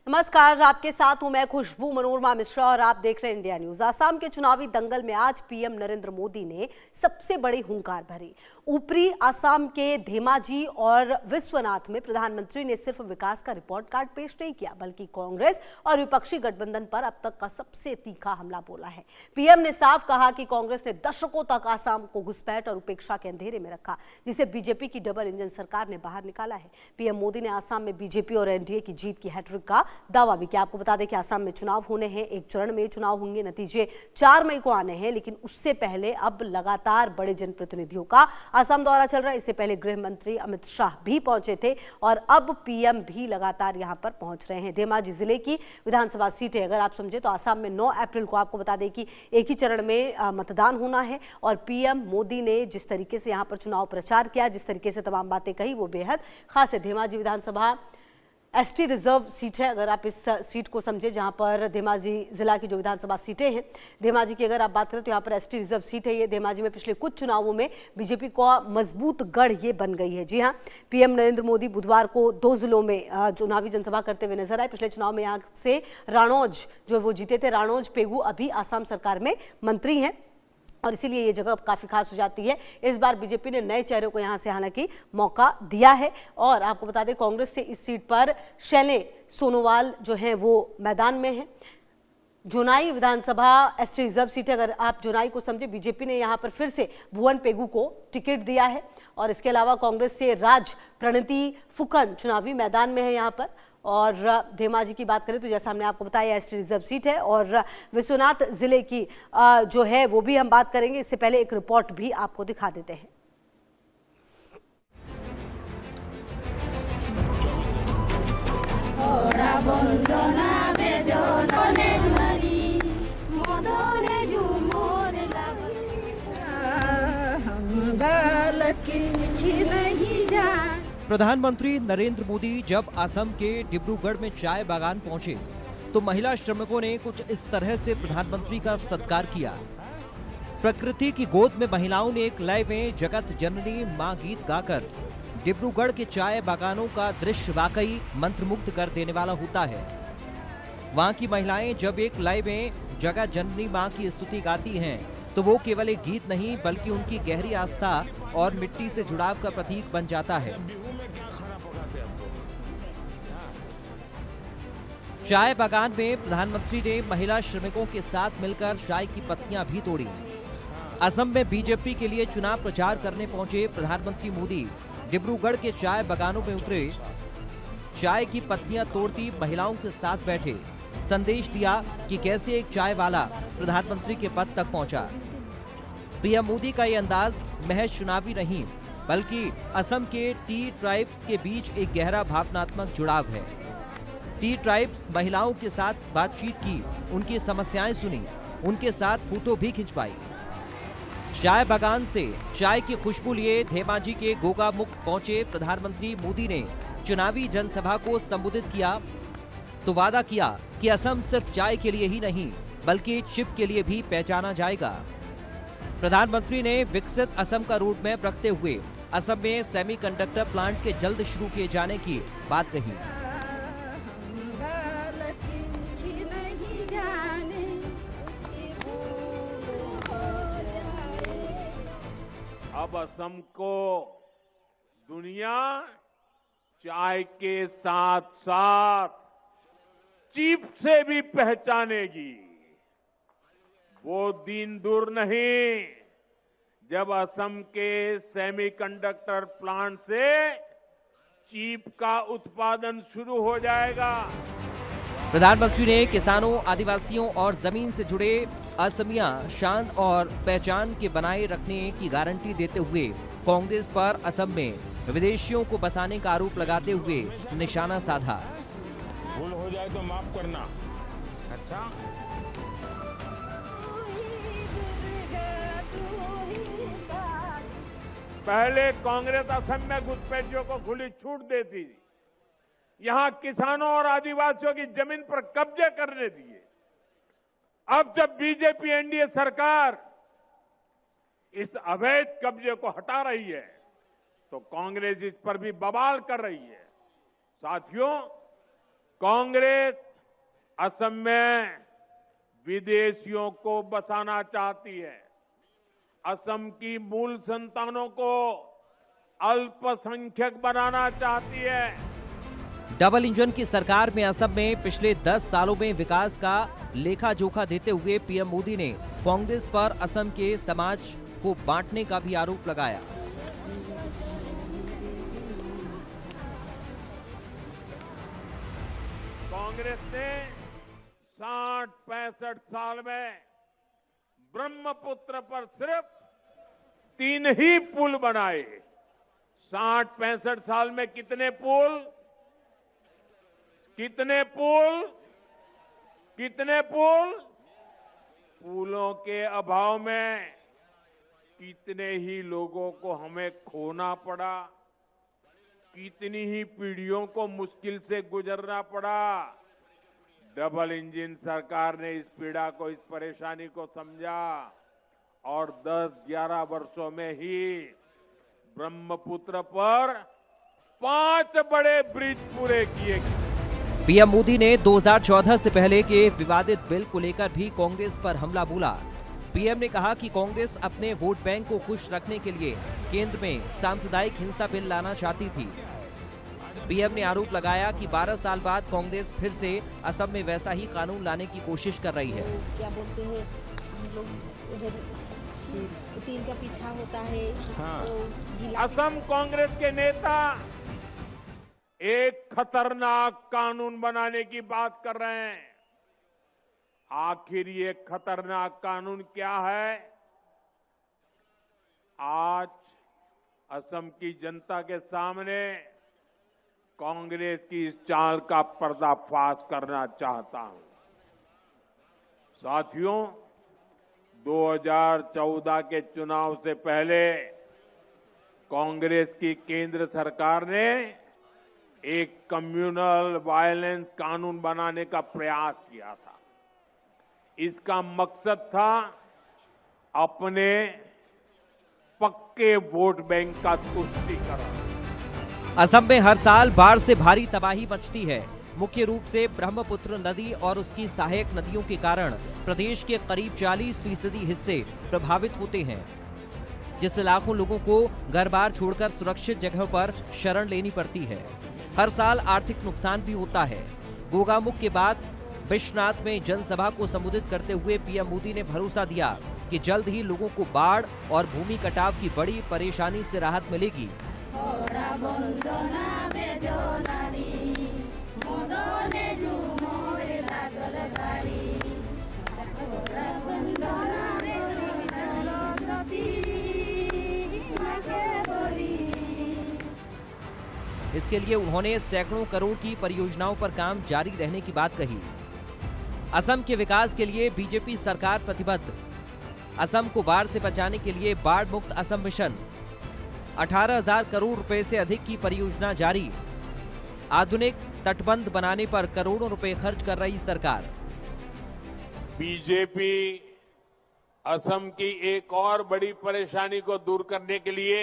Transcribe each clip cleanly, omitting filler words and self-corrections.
नमस्कार, आपके साथ हूं मैं खुशबू मनोरमा मिश्रा और आप देख रहे हैं इंडिया न्यूज। असम के चुनावी दंगल में आज पीएम नरेंद्र मोदी ने सबसे बड़ी हुंकार भरी। ऊपरी असम के धेमाजी और विश्वनाथ में प्रधानमंत्री ने सिर्फ विकास का रिपोर्ट कार्ड पेश नहीं किया, बल्कि कांग्रेस और विपक्षी गठबंधन पर अब तक का सबसे तीखा हमला बोला है। पीएम ने साफ कहा कि कांग्रेस ने दशकों तक असम को घुसपैठ और उपेक्षा के अंधेरे में रखा, जिसे बीजेपी की डबल इंजन सरकार ने बाहर निकाला है। पीएम मोदी ने असम में बीजेपी और एनडीए की जीत की हैट्रिक का दावा भी किया। आपको बता दें कि असम में चुनाव होने हैं, एक चरण में चुनाव होंगे, नतीजे 4 मई को आने हैं, लेकिन उससे पहले अब लगातार बड़े जनप्रतिनिधियों का असम दौरा चल रहा है। इससे पहले गृह मंत्री अमित शाह भी पहुंचे थे और अब पीएम भी लगातार यहां पर पहुंच रहे हैं। धेमाजी जिले की विधानसभा सीटें अगर आप समझे तो असम में 9 अप्रैल को आपको बता दें कि एक ही चरण में मतदान होना है और पीएम मोदी ने जिस तरीके से यहां पर चुनाव प्रचार किया, जिस तरीके से तमाम बातें कही, वो बेहद खास है। धेमाजी विधानसभा एसटी रिजर्व सीट है, अगर आप इस सीट को समझे, जहां पर धेमाजी जिला की जो विधानसभा सीटें हैं, धेमाजी की अगर आप बात करें तो यहां पर एसटी रिजर्व सीट है। ये धेमाजी में पिछले कुछ चुनावों में बीजेपी का मजबूत गढ़ ये बन गई है। जी हां, पीएम नरेंद्र मोदी बुधवार को 2 जिलों में चुनावी जनसभा करते हुए नजर आए। पिछले चुनाव में यहाँ से राणौज जो वो जीते थे, राणौज पेगू अभी आसाम सरकार में मंत्री हैं और इसीलिए ये जगह काफी खास हो जाती है। इस बार बीजेपी ने नए चेहरे को यहां से हालांकि मौका दिया है और आपको बता दें कांग्रेस से इस सीट पर शैले सोनोवाल जो हैं वो मैदान में हैं। जोनाई विधानसभा एसटी रिजर्व सीट है, अगर आप जोनाई को समझे, बीजेपी ने यहां पर फिर से भुवन पेगू को टिकट दिया है और इसके अलावा कांग्रेस से राज प्रणति फुकन चुनावी मैदान में है यहां पर। और धेमाजी की बात करें तो जैसा हमने आपको बताया एसटी रिजर्व सीट है और विश्वनाथ जिले की जो है वो भी हम बात करेंगे। इससे पहले एक रिपोर्ट भी आपको दिखा देते हैं। प्रधानमंत्री नरेंद्र मोदी जब असम के डिब्रूगढ़ में चाय बागान पहुंचे तो महिला श्रमिकों ने कुछ इस तरह से प्रधानमंत्री का सत्कार किया। प्रकृति की गोद में महिलाओं ने एक लय में जगत जननी मां गीत गाकर डिब्रूगढ़ के चाय बागानों का दृश्य वाकई मंत्रमुग्ध कर देने वाला होता है। वहां की महिलाएं जब एक लय में जगत जननी मां की स्तुति गाती हैं तो वो केवल एक गीत नहीं बल्कि उनकी गहरी आस्था और मिट्टी से जुड़ाव का प्रतीक बन जाता है। चाय बागान में प्रधानमंत्री ने महिला श्रमिकों के साथ मिलकर चाय की पत्तियां भी तोड़ी। असम में बीजेपी के लिए चुनाव प्रचार करने पहुंचे प्रधानमंत्री मोदी डिब्रूगढ़ के चाय बागानों में उतरे। चाय की पत्तियां तोड़ती महिलाओं के साथ बैठे, संदेश दिया कि कैसे एक चाय वाला प्रधानमंत्री के पद तक पहुंचा। पीएम मोदी का ये अंदाज महज चुनावी नहीं बल्कि असम के टी ट्राइब्स के बीच एक गहरा भावनात्मक जुड़ाव है। टी ट्राइब्स महिलाओं के साथ बातचीत की, उनकी समस्याएं सुनी, उनके साथ फोटो भी खिंचवाई। चाय बागान से चाय की खुशबू लिए धेमाजी के गोगामुख पहुंचे प्रधानमंत्री मोदी ने चुनावी जनसभा को संबोधित किया तो वादा किया कि असम सिर्फ चाय के लिए ही नहीं बल्कि चिप के लिए भी पहचाना जाएगा। प्रधानमंत्री ने विकसित असम का रोड मैप रखते हुए असम में सेमीकंडक्टर प्लांट के जल्द शुरू किए जाने की बात कही। अब असम को दुनिया चाय के साथ साथ चिप से भी पहचानेगी। वो दिन दूर नहीं जब असम के सेमीकंडक्टर प्लांट से चिप का उत्पादन शुरू हो जाएगा। प्रधानमंत्री ने किसानों, आदिवासियों और जमीन से जुड़े असमिया शान और पहचान के बनाए रखने की गारंटी देते हुए कांग्रेस पर असम में विदेशियों को बसाने का आरोप लगाते हुए निशाना साधा। भूल हो जाए तो माफ करना। अच्छा, पहले कांग्रेस असम में घुसपैठियों को खुली छूट देती थी, यहां किसानों और आदिवासियों की जमीन पर कब्जे करने दिए। अब जब बीजेपी एनडीए सरकार इस अवैध कब्जे को हटा रही है तो कांग्रेस इस पर भी बवाल कर रही है। साथियों, कांग्रेस असम में विदेशियों को बसाना चाहती है। असम की मूल संतानों को अल्पसंख्यक बनाना चाहती है। डबल इंजन की सरकार में असम में पिछले 10 सालों में विकास का लेखा जोखा देते हुए पीएम मोदी ने कांग्रेस पर असम के समाज को बांटने का भी आरोप लगाया। कांग्रेस ने 60-65 साल में ब्रह्मपुत्र पर सिर्फ 3 ही पुल बनाए। 60-65 साल में कितने पुल? पुलों के अभाव में कितने ही लोगों को हमें खोना पड़ा, कितनी ही पीढ़ियों को मुश्किल से गुजरना पड़ा। डबल इंजन सरकार ने इस पीड़ा को, इस परेशानी को समझा और 10-11 वर्षों में ही ब्रह्मपुत्र पर 5 बड़े ब्रिज पूरे किए। पीएम मोदी ने 2014 से पहले के विवादित बिल को लेकर भी कांग्रेस पर हमला बोला। पीएम ने कहा कि कांग्रेस अपने वोट बैंक को खुश रखने के लिए केंद्र में सांप्रदायिक हिंसा बिल लाना चाहती थी। पीएम ने आरोप लगाया कि 12 साल बाद कांग्रेस फिर से असम में वैसा ही कानून लाने की कोशिश कर रही है। क्या बोलते हैं हम लोग उधर तिल का पीछा होता है। हाँ। तो असम कांग्रेस के नेता एक खतरनाक कानून बनाने की बात कर रहे हैं। आखिर ये खतरनाक कानून क्या है? आज असम की जनता के सामने कांग्रेस की इस चाल का पर्दाफाश करना चाहता हूं। साथियों, 2014 के चुनाव से पहले कांग्रेस की केंद्र सरकार ने एक कम्युनल वायलेंस कानून बनाने का प्रयास किया था। इसका मकसद था अपने पक्के वोट बैंक का तुष्टीकरण। असम में हर साल बाढ़ से भारी तबाही मचती है। मुख्य रूप से ब्रह्मपुत्र नदी और उसकी सहायक नदियों के कारण प्रदेश के करीब 40% हिस्से प्रभावित होते हैं, जिससे लाखों लोगों को घर-बार छोड़कर सुरक्षित जगहों पर शरण लेनी पड़ती है। हर साल आर्थिक नुकसान भी होता है। गोगामुख के बाद विश्वनाथ में जनसभा को संबोधित करते हुए पीएम मोदी ने भरोसा दिया कि जल्द ही लोगों को बाढ़ और भूमि कटाव की बड़ी परेशानी से राहत मिलेगी। इसके लिए उन्होंने सैकड़ों करोड़ की परियोजनाओं पर काम जारी रहने की बात कही। असम के विकास के लिए बीजेपी सरकार प्रतिबद्ध। असम को बाढ़ से बचाने के लिए बाढ़ मुक्त असम मिशन। 18,000 करोड़ रुपए से अधिक की परियोजना जारी। आधुनिक तटबंध बनाने पर करोड़ों रुपए खर्च कर रही सरकार। बीजेपी असम की एक और बड़ी परेशानी को दूर करने के लिए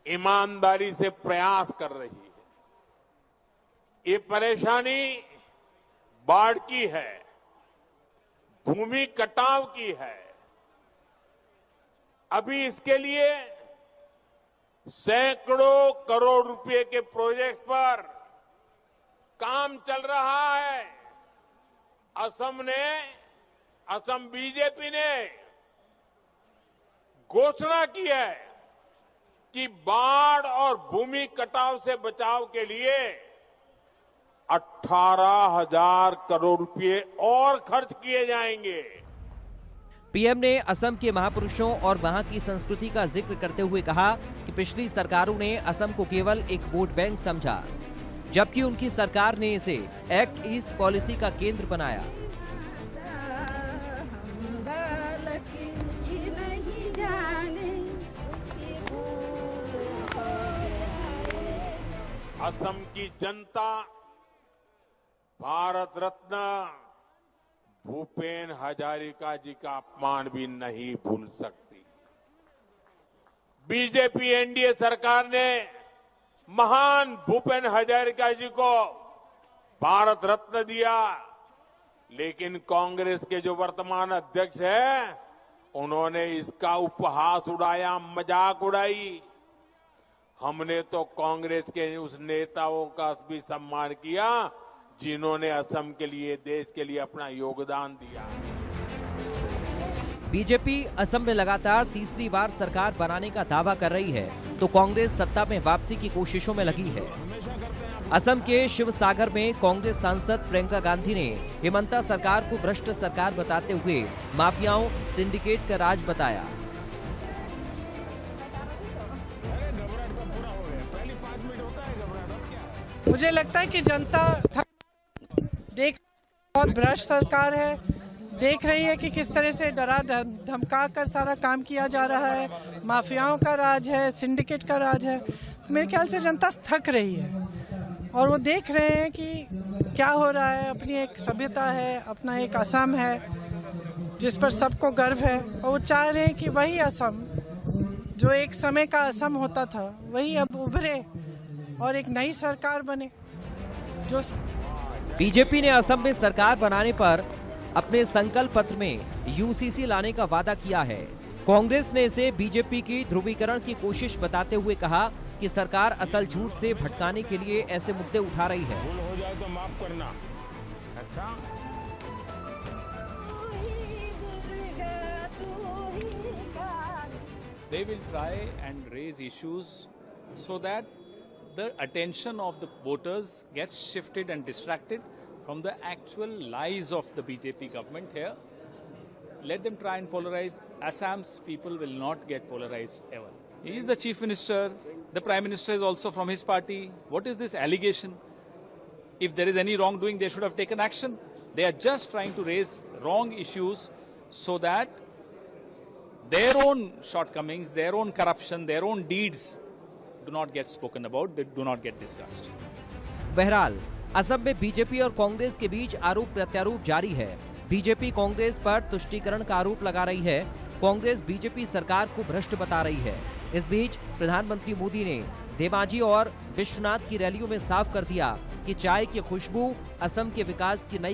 ईमानदारी से प्रयास कर रही है। ये परेशानी बाढ़ की है, भूमि कटाव की है। अभी इसके लिए सैकड़ों करोड़ रुपए के प्रोजेक्ट पर काम चल रहा है। असम बीजेपी ने घोषणा की है कि बाढ़ और भूमि कटाव से बचाव के लिए 18,000 करोड़ रुपए और खर्च किए जाएंगे। पीएम ने असम के महापुरुषों और वहां की संस्कृति का जिक्र करते हुए कहा कि पिछली सरकारों ने असम को केवल एक वोट बैंक समझा, जबकि उनकी सरकार ने इसे एक्ट ईस्ट पॉलिसी का केंद्र बनाया। असम की जनता भारत रत्न भूपेन हजारिका जी का अपमान भी नहीं भूल सकती। बीजेपी एनडीए सरकार ने महान भूपेन हजारिका जी को भारत रत्न दिया, लेकिन कांग्रेस के जो वर्तमान अध्यक्ष हैं, उन्होंने इसका उपहास उड़ाया, मजाक उड़ाई। हमने तो कांग्रेस के उस नेताओं का भी सम्मान किया जिन्होंने असम के लिए, देश के लिए अपना योगदान दिया। बीजेपी असम में लगातार तीसरी बार सरकार बनाने का दावा कर रही है, तो कांग्रेस सत्ता में वापसी की कोशिशों में लगी है। असम के शिवसागर में कांग्रेस सांसद प्रियंका गांधी ने हिमंता सरकार को भ्रष्ट सरकार बताते हुए माफियाओं, सिंडिकेट का राज बताया। मुझे लगता है कि जनता देख बहुत भ्रष्ट सरकार है, देख रही है कि किस तरह से डरा धमका कर सारा काम किया जा रहा है, माफियाओं का राज है, सिंडिकेट का राज है। मेरे ख्याल से जनता थक रही है और वो देख रहे हैं कि क्या हो रहा है। अपनी एक सभ्यता है, अपना एक असम है जिस पर सबको गर्व है, और वो चाह रहे हैं कि वही असम जो एक समय का असम होता था वही अब उभरे और एक नई सरकार बने। जो बीजेपी ने असम में सरकार बनाने पर अपने संकल्प पत्र में यूसीसी लाने का वादा किया है। कांग्रेस ने इसे बीजेपी की ध्रुवीकरण की कोशिश बताते हुए कहा कि सरकार असल झूठ से भटकाने के लिए ऐसे मुद्दे उठा रही है। भूल हो जाए तो माफ करना। अच्छा, they will try and raise issues so that the attention of the voters gets shifted and distracted from the actual lies of the BJP government here. Let them try and polarize. Assam's people will not get polarized ever. He is the chief minister. The prime minister is also from his party. What is this allegation? If there is any wrongdoing, they should have taken action. They are just trying to raise wrong issues so that their own shortcomings, their own corruption, their own deeds do not get spoken about, they do not get discussed. बहरहाल असम में BJP और कांग्रेस के बीच आरोप प्रत्यारोप जारी है। BJP Congress पर तुष्टीकरण का आरोप लगा रही है, कांग्रेस बीजेपी सरकार को भ्रष्ट बता रही है। इस बीच प्रधानमंत्री मोदी ने धेमाजी और विश्वनाथ की रैलियों में साफ कर दिया कि चाय की खुशबू असम के विकास की नई